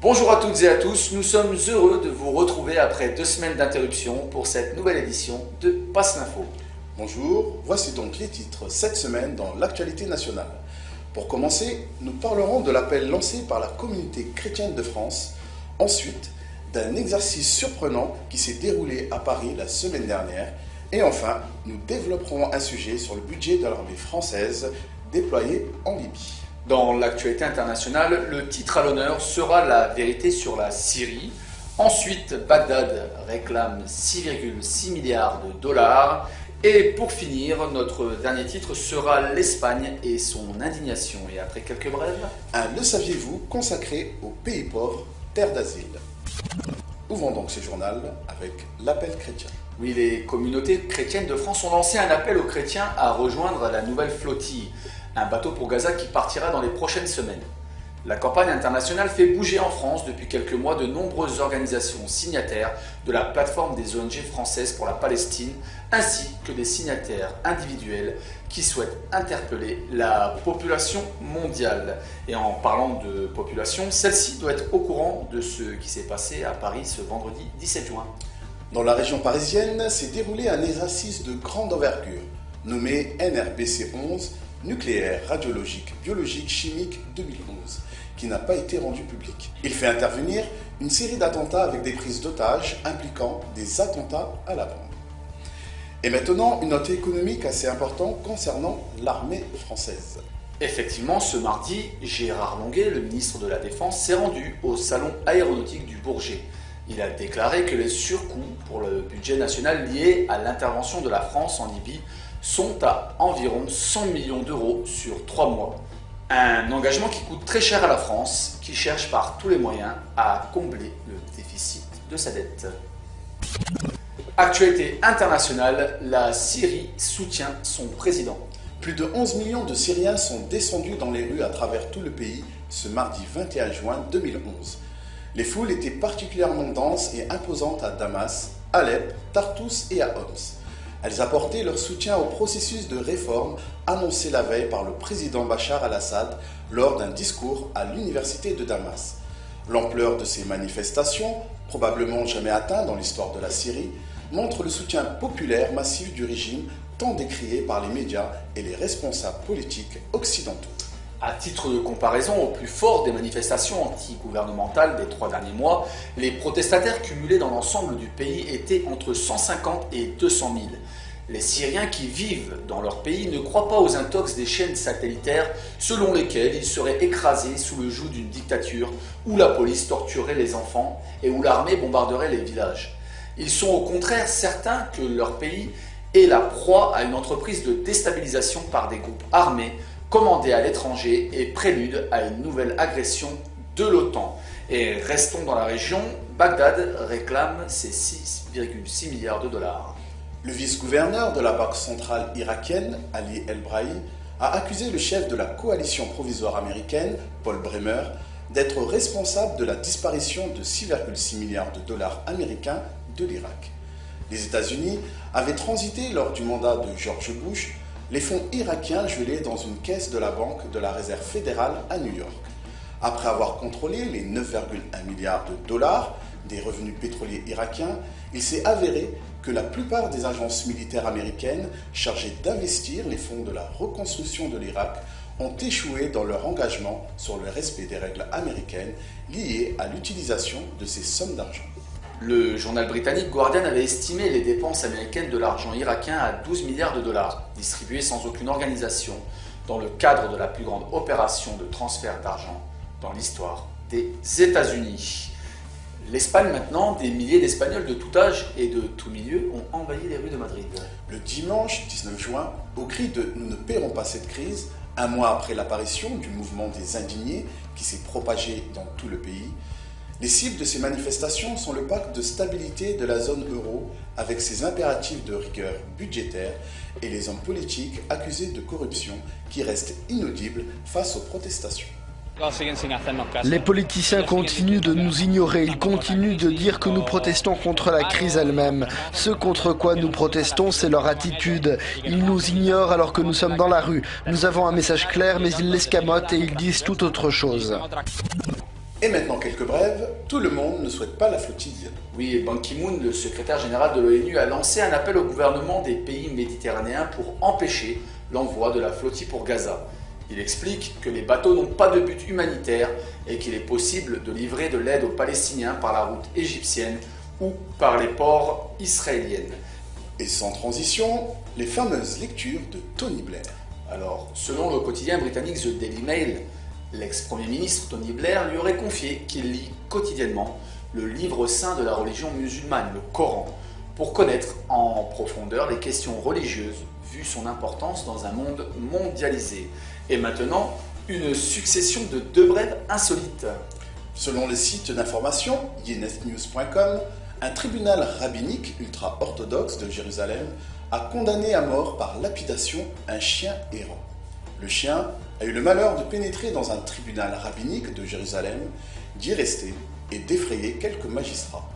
Bonjour à toutes et à tous, nous sommes heureux de vous retrouver après 2 semaines d'interruption pour cette nouvelle édition de Passe l'Info. Bonjour, voici donc les titres cette semaine dans l'actualité nationale. Pour commencer, nous parlerons de l'appel lancé par la communauté chrétienne de France, ensuite d'un exercice surprenant qui s'est déroulé à Paris la semaine dernière, et enfin, nous développerons un sujet sur le budget de l'armée française déployée en Libye. Dans l'actualité internationale, le titre à l'honneur sera la vérité sur la Syrie. Ensuite, Bagdad réclame 6,6 milliards de dollars. Et pour finir, notre dernier titre sera l'Espagne et son indignation. Et après quelques brèves, un Le saviez-vous consacré aux pays pauvres, terre d'asile. Ouvrons donc ce journal avec l'appel chrétien. Oui, les communautés chrétiennes de France ont lancé un appel aux chrétiens à rejoindre la nouvelle flottille, un bateau pour Gaza qui partira dans les prochaines semaines. La campagne internationale fait bouger en France depuis quelques mois de nombreuses organisations signataires de la plateforme des ONG françaises pour la Palestine, ainsi que des signataires individuels qui souhaitent interpeller la population mondiale. Et en parlant de population, celle-ci doit être au courant de ce qui s'est passé à Paris ce vendredi 17 juin. Dans la région parisienne s'est déroulé un exercice de grande envergure, nommé NRBC 11, Nucléaire, Radiologique, Biologique, Chimique 2011, qui n'a pas été rendu public. Il fait intervenir une série d'attentats avec des prises d'otages impliquant des attentats à la bombe. Et maintenant, une note économique assez importante concernant l'armée française. Effectivement, ce mardi, Gérard Longuet, le ministre de la Défense, s'est rendu au salon aéronautique du Bourget. Il a déclaré que les surcoûts pour le budget national liés à l'intervention de la France en Libye sont à environ 100 millions d'euros sur 3 mois. Un engagement qui coûte très cher à la France, qui cherche par tous les moyens à combler le déficit de sa dette. Actualité internationale, la Syrie soutient son président. Plus de 11 millions de Syriens sont descendus dans les rues à travers tout le pays ce mardi 21 juin 2011. Les foules étaient particulièrement denses et imposantes à Damas, Alep, Tartous et à Homs. Elles apportaient leur soutien au processus de réforme annoncé la veille par le président Bachar al-Assad lors d'un discours à l'université de Damas. L'ampleur de ces manifestations, probablement jamais atteinte dans l'histoire de la Syrie, montre le soutien populaire massif du régime tant décrié par les médias et les responsables politiques occidentaux. À titre de comparaison, au plus fort des manifestations anti-gouvernementales des 3 derniers mois, les protestataires cumulés dans l'ensemble du pays étaient entre 150 et 200 000. Les Syriens qui vivent dans leur pays ne croient pas aux intox des chaînes satellitaires selon lesquelles ils seraient écrasés sous le joug d'une dictature où la police torturerait les enfants et où l'armée bombarderait les villages. Ils sont au contraire certains que leur pays est la proie à une entreprise de déstabilisation par des groupes armés commandé à l'étranger et prélude à une nouvelle agression de l'OTAN. Et restons dans la région, Bagdad réclame ses 6,6 milliards de dollars. Le vice-gouverneur de la Banque centrale irakienne, Ali El-Brahi, a accusé le chef de la coalition provisoire américaine, Paul Bremer, d'être responsable de la disparition de 6,6 milliards de dollars américains de l'Irak. Les États-Unis avaient transité lors du mandat de George Bush les fonds irakiens gelés dans une caisse de la Banque de la Réserve fédérale à New York. Après avoir contrôlé les 9,1 milliards de dollars des revenus pétroliers irakiens, il s'est avéré que la plupart des agences militaires américaines chargées d'investir les fonds de la reconstruction de l'Irak ont échoué dans leur engagement sur le respect des règles américaines liées à l'utilisation de ces sommes d'argent. Le journal britannique Guardian avait estimé les dépenses américaines de l'argent irakien à 12 milliards de dollars, distribués sans aucune organisation, dans le cadre de la plus grande opération de transfert d'argent dans l'histoire des États-Unis. L'Espagne maintenant, des milliers d'Espagnols de tout âge et de tout milieu ont envahi les rues de Madrid. Le dimanche 19 juin, au cri de « Nous ne paierons pas cette crise », un mois après l'apparition du mouvement des indignés qui s'est propagé dans tout le pays, les cibles de ces manifestations sont le pacte de stabilité de la zone euro avec ses impératifs de rigueur budgétaire et les hommes politiques accusés de corruption qui restent inaudibles face aux protestations. Les politiciens continuent de nous ignorer, ils continuent de dire que nous protestons contre la crise elle-même. Ce contre quoi nous protestons, c'est leur attitude. Ils nous ignorent alors que nous sommes dans la rue. Nous avons un message clair, mais ils l'escamotent et ils disent tout autre chose. Et maintenant quelques brèves, tout le monde ne souhaite pas la flottille. Oui, Ban Ki-moon, le secrétaire général de l'ONU, a lancé un appel au gouvernement des pays méditerranéens pour empêcher l'envoi de la flottille pour Gaza. Il explique que les bateaux n'ont pas de but humanitaire et qu'il est possible de livrer de l'aide aux Palestiniens par la route égyptienne ou par les ports israéliennes. Et sans transition, les fameuses lectures de Tony Blair. Alors, selon le quotidien britannique The Daily Mail, l'ex-premier ministre Tony Blair lui aurait confié qu'il lit quotidiennement le livre saint de la religion musulmane, le Coran, pour connaître en profondeur les questions religieuses, vu son importance dans un monde mondialisé. Et maintenant, une succession de 2 brèves insolites. Selon le site d'information YNSnews.com, un tribunal rabbinique ultra-orthodoxe de Jérusalem a condamné à mort par lapidation un chien errant. Le chien a eu le malheur de pénétrer dans un tribunal rabbinique de Jérusalem, d'y rester et d'effrayer quelques magistrats.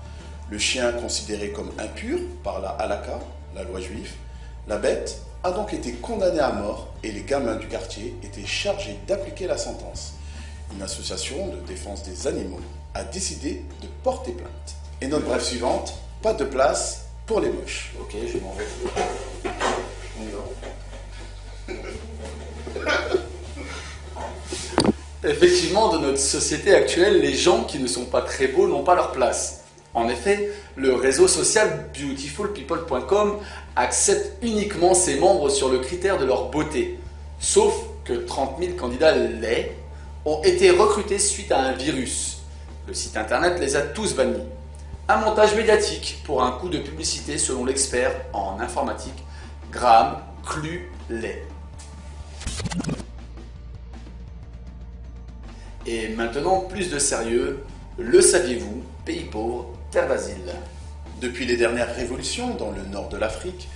Le chien, considéré comme impur par la halakha, la loi juive, la bête a donc été condamné à mort et les gamins du quartier étaient chargés d'appliquer la sentence. Une association de défense des animaux a décidé de porter plainte. Et notre brève suivante, pas de place pour les moches. Ok, je m'en vais. Effectivement, dans notre société actuelle, les gens qui ne sont pas très beaux n'ont pas leur place. En effet, le réseau social beautifulpeople.com accepte uniquement ses membres sur le critère de leur beauté. Sauf que 30 000 candidats laids ont été recrutés suite à un virus. Le site internet les a tous bannis. Un montage médiatique pour un coup de publicité selon l'expert en informatique Graham Cluley. Et maintenant, plus de sérieux, le saviez-vous, pays pauvre, terre d'asile. Depuis les dernières révolutions dans le nord de l'Afrique,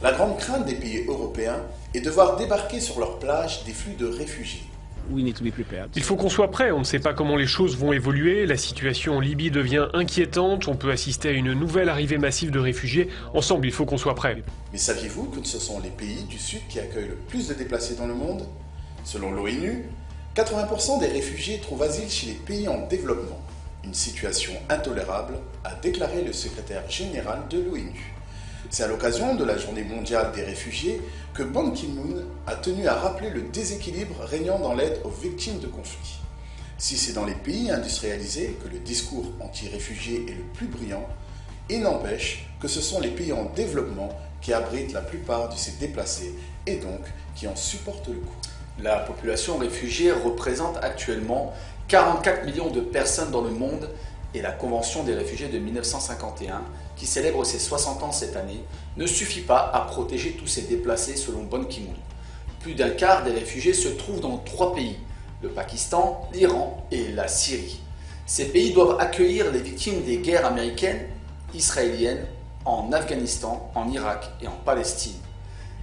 la grande crainte des pays européens est de voir débarquer sur leurs plages des flux de réfugiés. Il faut qu'on soit prêt, on ne sait pas comment les choses vont évoluer, la situation en Libye devient inquiétante, on peut assister à une nouvelle arrivée massive de réfugiés. Ensemble, il faut qu'on soit prêt. Mais saviez-vous que ce sont les pays du Sud qui accueillent le plus de déplacés dans le monde? Selon l'ONU, 80% des réfugiés trouvent asile chez les pays en développement. Une situation intolérable, a déclaré le secrétaire général de l'ONU. C'est à l'occasion de la Journée mondiale des réfugiés que Ban Ki-moon a tenu à rappeler le déséquilibre régnant dans l'aide aux victimes de conflits. Si c'est dans les pays industrialisés que le discours anti-réfugiés est le plus brillant, il n'empêche que ce sont les pays en développement qui abritent la plupart de ces déplacés et donc qui en supportent le coût. La population réfugiée représente actuellement 44 millions de personnes dans le monde et la Convention des réfugiés de 1951, qui célèbre ses 60 ans cette année, ne suffit pas à protéger tous ces déplacés selon Ban Ki-moon. Plus d'un quart des réfugiés se trouvent dans 3 pays, le Pakistan, l'Iran et la Syrie. Ces pays doivent accueillir les victimes des guerres américaines, israéliennes, en Afghanistan, en Irak et en Palestine.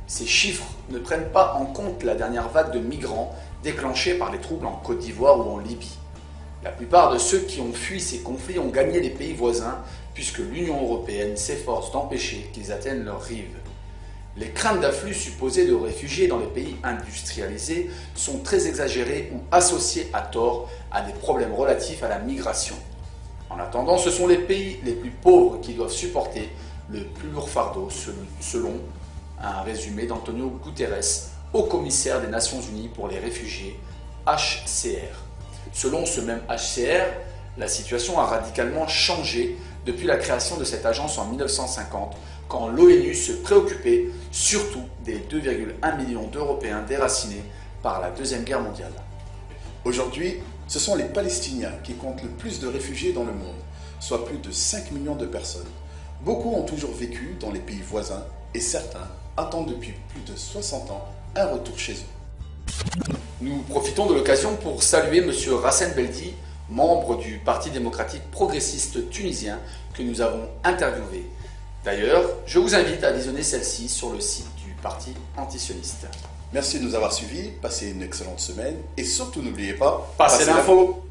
Ces chiffres ne prennent pas en compte la dernière vague de migrants déclenchée par les troubles en Côte d'Ivoire ou en Libye. La plupart de ceux qui ont fui ces conflits ont gagné les pays voisins puisque l'Union européenne s'efforce d'empêcher qu'ils atteignent leurs rives. Les craintes d'afflux supposées de réfugiés dans les pays industrialisés sont très exagérées ou associées à tort à des problèmes relatifs à la migration. En attendant, ce sont les pays les plus pauvres qui doivent supporter le plus lourd fardeau, selon un résumé d'Antonio Guterres, haut commissaire des Nations Unies pour les réfugiés, HCR. Selon ce même HCR, la situation a radicalement changé depuis la création de cette agence en 1950, quand l'ONU se préoccupait surtout des 2,1 millions d'Européens déracinés par la Deuxième Guerre mondiale. Aujourd'hui, ce sont les Palestiniens qui comptent le plus de réfugiés dans le monde, soit plus de 5 millions de personnes. Beaucoup ont toujours vécu dans les pays voisins et certains attendent depuis plus de 60 ans un retour chez eux. Nous profitons de l'occasion pour saluer M. Rassen Beldi, membre du Parti démocratique progressiste tunisien que nous avons interviewé. D'ailleurs, je vous invite à visionner celle-ci sur le site du Parti antisioniste. Merci de nous avoir suivis, passez une excellente semaine et surtout n'oubliez pas, passez l'info.